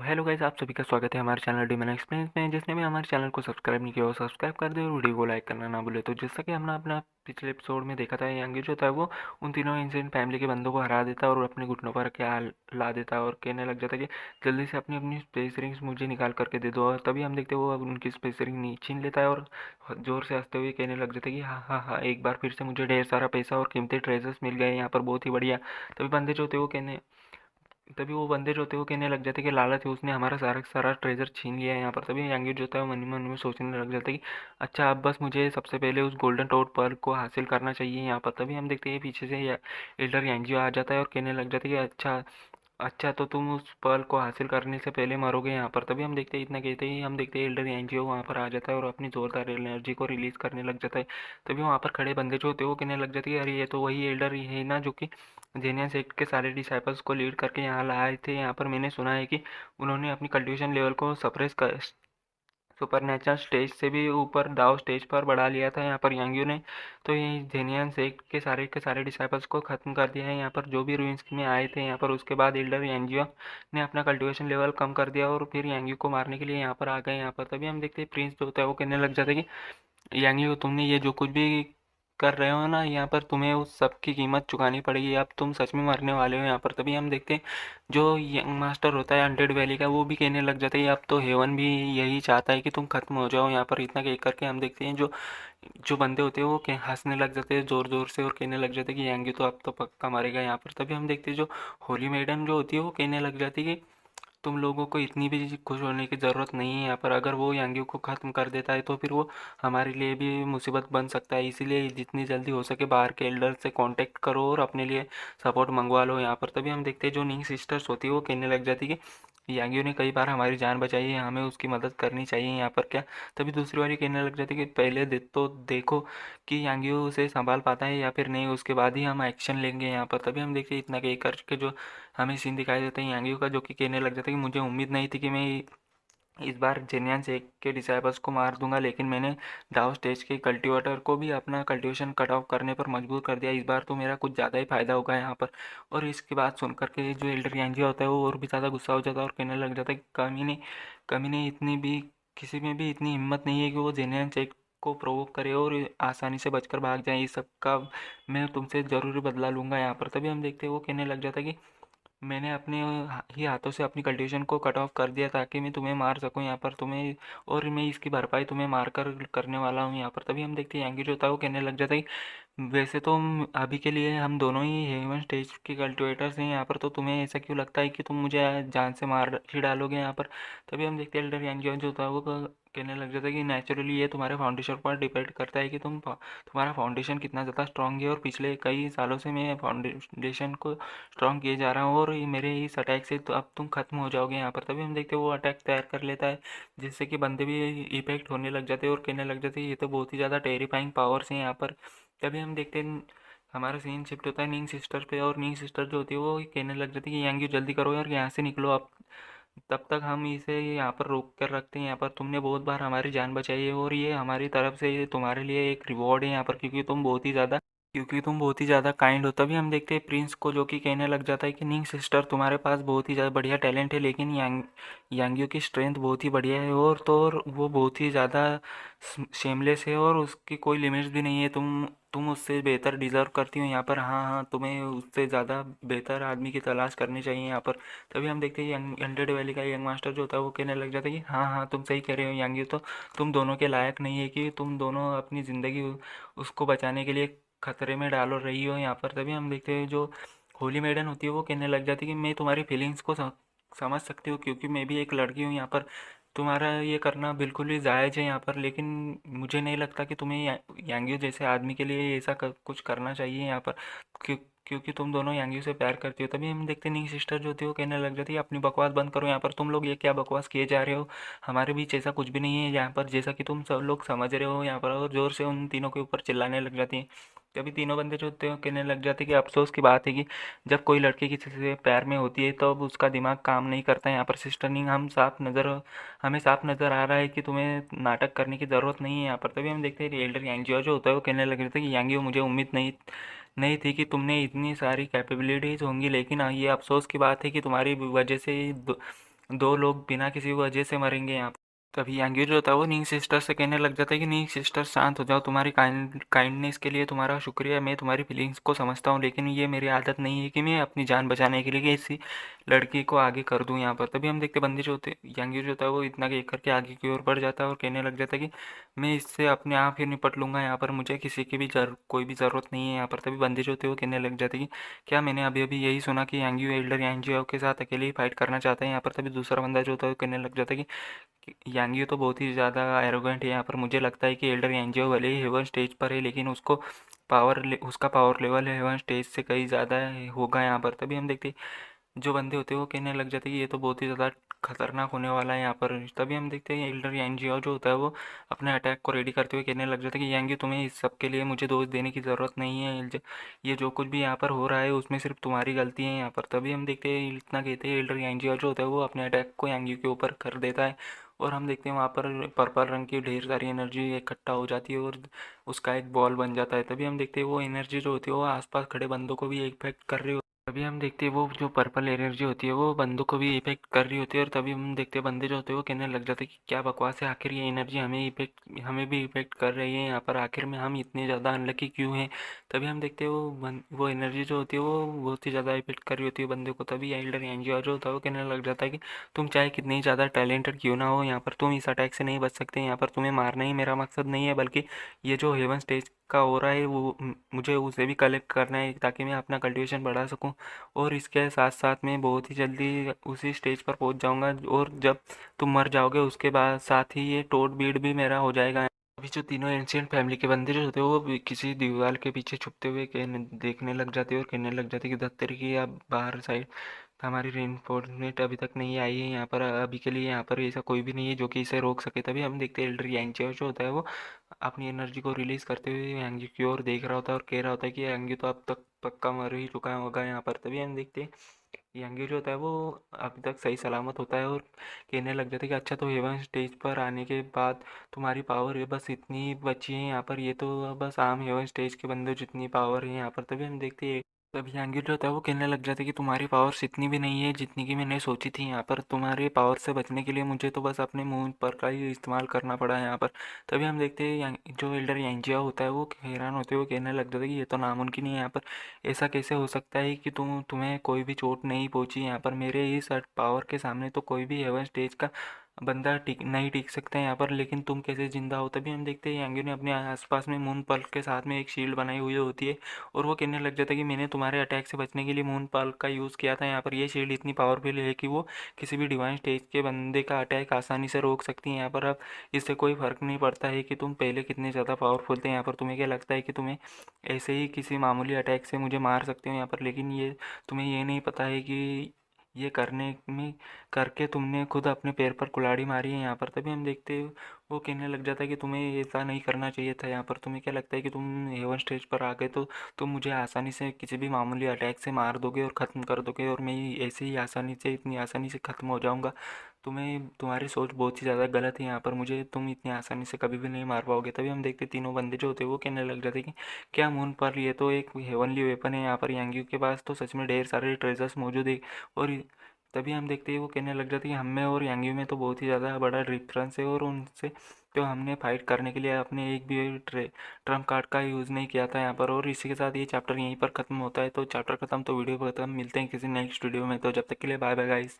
Hello guys, आप सभी का स्वागत है हमारे चैनल डीमन एक्सपीरियंस में। जिसने भी हमारे चैनल को सब्सक्राइब नहीं किया हो सब्सक्राइब कर दे और वीडियो को लाइक करना ना भूले। तो जैसा कि हमने अपना पिछले एपिसोड में देखा था, यांगी जो था वो उन तीनों इंसिडेंट फैमिली के बंदों को हरा देता है और अपने घुटनों पर क्या ला देता है और कहने लग जाता है कि जल्दी से अपनी अपनी स्पेस रिंग्स मुझे निकाल करके दे दो। और तभी हम देखते हैं वो अब उनकी स्पेस रिंग छीन लेता है और जोर से हंसते हुए कहने लग जाता है कि हाँ हाँ हाँ, एक बार फिर से मुझे ढेर सारा पैसा और कीमती ट्रेजर्स मिल गए यहाँ पर, बहुत ही बढ़िया। तभी बंदे जो थे वो कहने तभी वो बंदे जो थे वो कहने लग जाते कि लालच है, उसने हमारा सारा सारा ट्रेजर छीन लिया है यहाँ पर। तभी यांगी जो था वो मन ही मन में सोचने लग जाता है कि अच्छा, अब बस मुझे सबसे पहले उस गोल्डन टोड पर्ल को हासिल करना चाहिए यहाँ पर। तभी हम देखते हैं पीछे से एल्डर यांजियो आ जाता है और कहने लग जाता है कि अच्छा अच्छा, तो तुम उस पर्ल को हासिल करने से पहले मरोगे यहाँ पर। तभी हम देखते हैं इतना कहते ही हम देखते हैं एल्डर यांजियो वहाँ पर आ जाता है और अपनी जोरदार एनर्जी को रिलीज करने लग जाता है। तभी वहाँ पर खड़े बंदे जो होते हैं वो कहने लग जाते हैं अरे ये तो वही एल्डर ही है ना जो कि जेनियन सेक्ट के सारे डिसाइपल्स को लीड करके यहाँ लाए थे। यहाँ पर मैंने सुना है कि उन्होंने अपनी कल्टिवेशन लेवल को सप्रेस कर सुपरनेचुरल स्टेज से भी ऊपर दाव स्टेज पर बढ़ा लिया था यहाँ पर यांगियो ने। तो ये जेनियन सेक्ट के सारे डिसाइपल्स को ख़त्म कर दिया है यहाँ पर, जो भी रूइंस में आए थे यहाँ पर। उसके बाद एल्डर यांगियो ने अपना कल्टिवेशन लेवल कम कर दिया और फिर यांगियो को मारने के लिए यहाँ पर आ गए यहाँ पर। तभी हम देखते हैं प्रिंस जो होता है वो कहने लग जाता है कि यांगियो, तुमने ये जो कुछ भी कर रहे हो ना यहाँ पर, तुम्हें उस सब की कीमत चुकानी पड़ेगी। अब तुम सच में मरने वाले हो यहाँ पर। तभी हम देखते हैं जो यंग मास्टर होता है अनडेड वैली का, वो भी कहने लग जाता है अब तो हेवन भी यही चाहता है कि तुम खत्म हो जाओ यहाँ पर। इतना कह करके हम देखते हैं जो जो बंदे होते हैं वो हंसने लग जाते हैं जोर जोर से और कहने लग जाते हैं कि यांगी तो अब तो पक्का मरेगा यहाँ पर। तभी हम देखते हैं जो होली मेडन जो होती है वो कहने लग जाती है कि तुम लोगों को इतनी भी खुश होने की ज़रूरत नहीं है यहाँ पर। अगर वो यांगियों को ख़त्म कर देता है तो फिर वो हमारे लिए भी मुसीबत बन सकता है। इसीलिए जितनी जल्दी हो सके बाहर के एल्डर से कांटेक्ट करो और अपने लिए सपोर्ट मंगवा लो यहाँ पर। तभी हम देखते हैं जो निंग सिस्टर्स होती है वो कहने लग जाती है कि यांगियों ने कई बार हमारी जान बचाई है, हमें उसकी मदद करनी चाहिए यहाँ पर क्या। तभी दूसरी वाली कहने लग जाती है कि पहले तो देखो कि यांगियो उसे संभाल पाता है या फिर नहीं, उसके बाद ही हम एक्शन लेंगे यहाँ पर। तभी हम देखते हैं इतना कह करके जो हमें सीन दिखाई देता है यांगियो का, जो कि कहने लग जाता है कि मुझे उम्मीद नहीं थी कि मैं इस बार जेनियन से के डिसाइपल्स को मार दूंगा, लेकिन मैंने दाव स्टेज के कल्टीवेटर को भी अपना कल्टीवेशन कट ऑफ करने पर मजबूर कर दिया। इस बार तो मेरा कुछ ज़्यादा ही फायदा होगा यहाँ पर। और इसकी बात सुन करके जो एल्डर यांजियो होता है वो और भी ज़्यादा गुस्सा हो जाता है और कहने लग जाता है कि कमी ने इतनी भी किसी में भी इतनी हिम्मत नहीं है कि वो जेनियन चेक को प्रोवोक करे और आसानी से बचकर भाग जाए। इस सब का मैं तुमसे ज़रूर बदला लूँगा यहाँ पर। तभी हम देखते हैं वो कहने लग जाता है कि मैंने अपने ही हाथों से अपनी कल्टीवेशन को कट ऑफ कर दिया ताकि मैं तुम्हें मार सकूं यहाँ पर तुम्हें, और मैं इसकी भरपाई तुम्हें मार कर करने वाला हूँ यहाँ पर। तभी हम देखते हैं यांगी जो होता है वो कहने लग जाता है कि वैसे तो अभी के लिए हम दोनों ही हेवन स्टेज के कल्टिवेटर्स हैं यहाँ पर, तो तुम्हें ऐसा क्यों लगता है कि तुम मुझे जान से मार ही डालोगे यहाँ पर। तभी हम देखते हैं एल्डर यांगी जो होता है वो कहने लग जाता है कि नेचुरली ये तुम्हारे फाउंडेशन पर डिपेंड करता है कि तुम्हारा फाउंडेशन कितना ज़्यादा स्ट्रांग है, और पिछले कई सालों से मैं फाउंडेशन को स्ट्रॉन्ग किए जा रहा हूँ और ये मेरे इस अटैक से तो अब तुम खत्म हो जाओगे यहाँ पर। तभी हम देखते हैं वो अटैक तैयार कर लेता है जिससे कि बंदे भी इफेक्ट होने लग जाते हैं और कहने लग जाते हैं ये तो बहुत ही ज़्यादा टेरिफाइंग पावर्स हैं यहाँ पर। तभी हम देखते हैं हमारा सीन शिफ्ट होता है नींग सिस्टर पे, और नींग सिस्टर जो होती है वो कहने लग जाती है कि यांगी जल्दी करो यार, यहाँ से निकलो अब, तब तक हम इसे यहाँ पर रोक कर रखते हैं यहाँ पर। तुमने बहुत बार हमारी जान बचाई है और ये हमारी तरफ से ये तुम्हारे लिए एक रिवॉर्ड है यहाँ पर, क्योंकि तुम बहुत ही ज़्यादा काइंड हो। तभी हम देखते हैं प्रिंस को जो कि कहने लग जाता है कि नहीं सिस्टर, तुम्हारे पास बहुत ही ज़्यादा बढ़िया टैलेंट है, लेकिन यांगियो की स्ट्रेंथ बहुत ही बढ़िया है और तो और वो बहुत ही ज़्यादा शेमलेस है और उसकी कोई लिमिट्स भी नहीं है। तुम उससे बेहतर डिज़र्व करती हो यहाँ पर। हाँ हाँ, तुम्हें उससे ज़्यादा बेहतर आदमी की तलाश करनी चाहिए यहाँ पर। तभी हम देखते हैं यंग हंड्रेड वैली का यंग मास्टर जो होता है वो कहने लग जाता है कि हाँ हाँ, तुम सही कह रहे हो यांगियो, तो तुम दोनों के लायक नहीं है कि तुम दोनों अपनी ज़िंदगी उसको बचाने के लिए खतरे में डालो रही हो यहाँ पर। तभी हम देखते हैं जो होली मेडन होती है वो कहने लग जाती है कि मैं तुम्हारी फीलिंग्स को समझ सकती हूँ, क्योंकि मैं भी एक लड़की हूँ यहाँ पर। तुम्हारा ये करना बिल्कुल ही जायज़ है यहाँ पर, लेकिन मुझे नहीं लगता कि तुम्हें यांगियो जैसे आदमी के लिए ऐसा कुछ करना चाहिए यहाँ पर, क्यों क्योंकि तुम दोनों यांगियो से प्यार करती हो। तभी हम देखते नहीं सिस्टर जो होती है वो कहने लग जाती है अपनी बकवास बंद करो यहाँ पर, तुम लोग ये क्या बकवास किए जा रहे हो, हमारे बीच ऐसा कुछ भी नहीं है यहाँ पर जैसा कि तुम सब लोग समझ रहे हो यहाँ पर, और ज़ोर से उन तीनों के ऊपर चिल्लाने लग जाती हैं। तभी तीनों बंदे जो होते हैं कहने लग जाते कि अफसोस की बात है कि जब कोई लड़की किसी से प्यार में होती है तो अब उसका दिमाग काम नहीं करता है यहाँ पर। सिस्टर निंग हमें साफ नज़र आ रहा है कि तुम्हें नाटक करने की ज़रूरत नहीं है यहाँ पर। तभी हम देखते हैं एल्डर यांजियो जो होता है वो कहने लग रहे थे कि यांगियो, मुझे उम्मीद नहीं नहीं थी कि तुमने इतनी सारी कैपेबिलिटीज़ होंगी, लेकिन ये अफसोस की बात है कि तुम्हारी वजह से दो लोग बिना किसी वजह से मरेंगे यहाँ पर। तभी यांग्यो जो होता है वो नींग सिस्टर से कहने लग जाता है कि नींग सिस्टर शांत हो जाओ, तुम्हारी काइंडनेस के लिए तुम्हारा शुक्रिया, मैं तुम्हारी फीलिंग्स को समझता हूँ, लेकिन ये मेरी आदत नहीं है कि मैं अपनी जान बचाने के लिए किसी लड़की को आगे कर दूँ यहाँ पर। तभी हम देखते बंदे जो होते यांग्यो जो होता है वो इतना एक करके आगे की ओर बढ़ जाता है और कहने लग जाता है कि मैं इससे अपने आप ही निपट लूँगा यहाँ पर, मुझे किसी की भी कोई भी ज़रूरत नहीं है यहाँ पर। तभी बंदे जो होते हैं वो कहने लग जाते हैं कि क्या मैंने अभी अभी यही सुना कि यांग्यो एल्डर यांजियो के साथ अकेले ही फाइट करना चाहता है यहाँ पर। तभी दूसरा बंदा जो होता है वो कहने लग जाता है कि यांगियो तो बहुत ही ज़्यादा एरोगेंट है यहाँ पर, मुझे लगता है कि एल्डर यांजियो भले ही हेवन स्टेज पर है लेकिन उसका पावर लेवल है हेवन स्टेज से कहीं ज़्यादा होगा यहाँ पर। तभी हम देखते जो बंदे होते हैं वो कहने लग जाते हैं कि ये तो बहुत ही ज़्यादा खतरनाक होने वाला है यहाँ पर। तभी हम देखते हैं एल्डर यांजियो जो होता है वो अपने अटैक को रेडी करते हुए कहने लग जाता है कि यांगियो तुम्हें इस सब के लिए मुझे दोष देने की ज़रूरत नहीं है, ये जो कुछ भी यहाँ पर हो रहा है उसमें सिर्फ तुम्हारी गलती है यहाँ पर। तभी हम देखते हैं इतना कहते हैं एल्डर यांजियो जो होता है वो अपने अटैक को यांगियो के ऊपर कर देता है और हम देखते हैं वहाँ पर पर्पल रंग की ढेर सारी एनर्जी इकट्ठा हो जाती है और उसका एक बॉल बन जाता है। तभी हम देखते हैं वो एनर्जी जो होती है वो आसपास खड़े बंदों को भी इफेक्ट कर रही होती है। तभी हम देखते हैं वो जो पर्पल एनर्जी होती है वो बंदों को भी इफेक्ट कर रही होती है और तभी हम देखते हैं बंदे जो होते हैं वो कहने लग जाते हैं कि क्या बकवास है, आखिर ये एनर्जी हमें भी इफेक्ट कर रही है यहाँ पर, आखिर में हम इतने ज़्यादा अनलकी क्यों हैं। तभी हम देखते हैं वो एनर्जी जो होती है वो बहुत ही ज़्यादा इफेक्ट कर रही होती है बंदे को। तभी एल्डर एंजियो जो होता है वो कहने लग जाता है कि तुम चाहे कितनी ही ज़्यादा टैलेंटेड क्यों ना हो यहाँ पर, तुम इस अटैक से नहीं बच सकते यहाँ पर, तुम्हें मारना ही मेरा मकसद नहीं है, बल्कि ये जो हेवन स्टेज का हो रहा है वो मुझे उसे भी कलेक्ट करना है ताकि मैं अपना कल्टीवेशन बढ़ा सकूं और इसके साथ साथ मैं बहुत ही जल्दी उसी स्टेज पर पहुंच जाऊंगा और जब तुम मर जाओगे उसके बाद साथ ही ये टोड बीड भी मेरा हो जाएगा। अभी जो तीनों एंशियंट फैमिली के बंदे जो होते हैं वो किसी दीवार के पीछे छुपते हुए देखने लग जाते हैं और कहने लग जाते हैं कि दत्तरी की अब बाहर साइड हमारी रेनफोर्समेंट अभी तक नहीं आई है यहाँ पर, अभी के लिए यहाँ पर ऐसा कोई भी नहीं है जो कि इसे रोक सके। तभी हम देखते हैं एल्डर यांगजियो जो होता है वो अपनी एनर्जी को रिलीज करते हुए यांगी की ओर देख रहा होता है और कह रहा होता है कि यांगी तो अब तक पक्का मर ही चुका होगा यहाँ पर। तभी हम देखते हैं यांगी जो होता है वो अभी तक सही सलामत होता है और कहने लग जाता है कि अच्छा तो हेवन स्टेज पर आने के बाद तुम्हारी पावर ये बस इतनी ही बची है यहाँ पर, ये तो बस आम हेवन स्टेज के बंदे जितनी पावर है यहाँ पर। तभी हम देखते हैं तभी यांगी जो होता है वो कहने लग जाता है कि तुम्हारी पावर्स इतनी भी नहीं है जितनी की मैंने सोची थी यहाँ पर, तुम्हारे पावर से बचने के लिए मुझे तो बस अपने मुंह पर का ही इस्तेमाल करना पड़ा है यहाँ पर। तभी हम देखते हैं जो एल्डर यांजिया होता है वो हैरान होते हुए कहने लग जाता है कि ये तो नामुमकिन है यहाँ पर, ऐसा कैसे हो सकता है कि तुम्हें कोई भी चोट नहीं पहुंची यहाँ पर, मेरे इस पावर के सामने तो कोई भी हेवन स्टेज का बंदा टिक सकता है यहाँ पर, लेकिन तुम कैसे जिंदा हो। तभी हम देखते हैं यांगी ने अपने आसपास में मून पल के साथ में एक शील्ड बनाई हुई होती है और वो कहने लग जाता है कि मैंने तुम्हारे अटैक से बचने के लिए मून पल का यूज़ किया था यहाँ पर, ये शील्ड इतनी पावरफुल है कि वो किसी भी डिवाइन स्टेज के बंदे का अटैक आसानी से रोक सकती है यहाँ पर। अब इससे कोई फ़र्क नहीं पड़ता है कि तुम पहले कितने ज़्यादा पावरफुल थे यहाँ पर, तुम्हें क्या लगता है कि तुम्हें ऐसे ही किसी मामूली अटैक से मुझे मार सकते हो यहाँ पर, लेकिन ये तुम्हें ये नहीं पता है कि ये करने में करके तुमने खुद अपने पैर पर कुल्हाड़ी मारी है यहाँ पर। तभी हम देखते वो कहने लग जाता है कि तुम्हें ऐसा नहीं करना चाहिए था यहाँ पर, तुम्हें क्या लगता है कि तुम हेवन स्टेज पर आ गए तो तुम मुझे आसानी से किसी भी मामूली अटैक से मार दोगे और ख़त्म कर दोगे और मैं ऐसे ही आसानी से इतनी आसानी से ख़त्म हो जाऊँगा। तुम्हारी सोच बहुत ही ज़्यादा गलत है यहाँ पर, मुझे तुम इतनी आसानी से कभी भी नहीं मार पाओगे। तभी हम देखते तीनों बंदे जो होते हैं वो कहने लग जाते कि क्या मून पर ये तो एक हेवनली वेपन है यहाँ पर, यांगियों के पास तो सच में ढेर सारे ट्रेजर्स मौजूद है। और तभी हम देखते हैं वो कहने लग जाते हैं कि हम में और यांगियों में तो बहुत ही ज़्यादा बड़ा डिफरेंस है और उनसे तो हमने फाइट करने के लिए अपने एक भी ट्रम्प कार्ड का यूज़ नहीं किया था यहाँ पर। और इसी के साथ ये चैप्टर यहीं पर ख़त्म होता है। तो चैप्टर ख़त्म तो वीडियो ख़त्म, मिलते हैं किसी नेक्स्ट वीडियो में, तो जब तक के लिए बाय बाय गाइस।